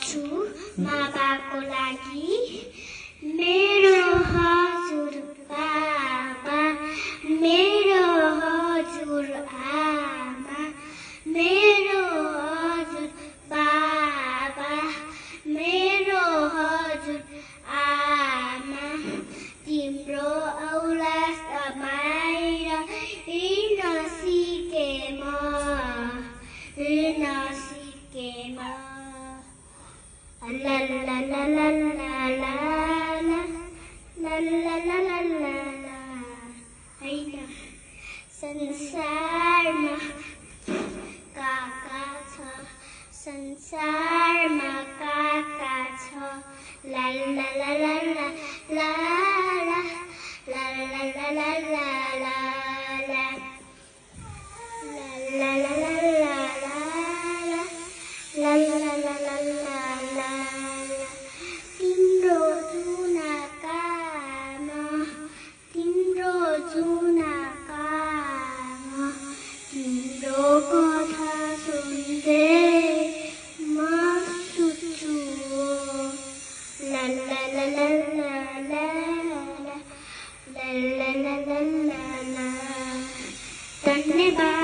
गर्छु बाबाको लागि मेरो हजुर बाबा मेरो हजुर आमा मेरो हजुर बाबा मेरो हजुर आमा तिम्रो औलास माया हिँड्न सिके म हिँड्न सिके म ला ला ला ला ला ला ला ला ला ला ला हैन संसारमा काका छ संसारमा काका छ ला ला ला ला ला ला ला ला ला ला ला ला ला ला ला ला ला तिम्रो जुना काम तिम्रो जुना काम तिम्रो कथा सुन्दै म सुत्छु ला ला ला ला ला ला ला ला ला ला ला ला धन्यवाद।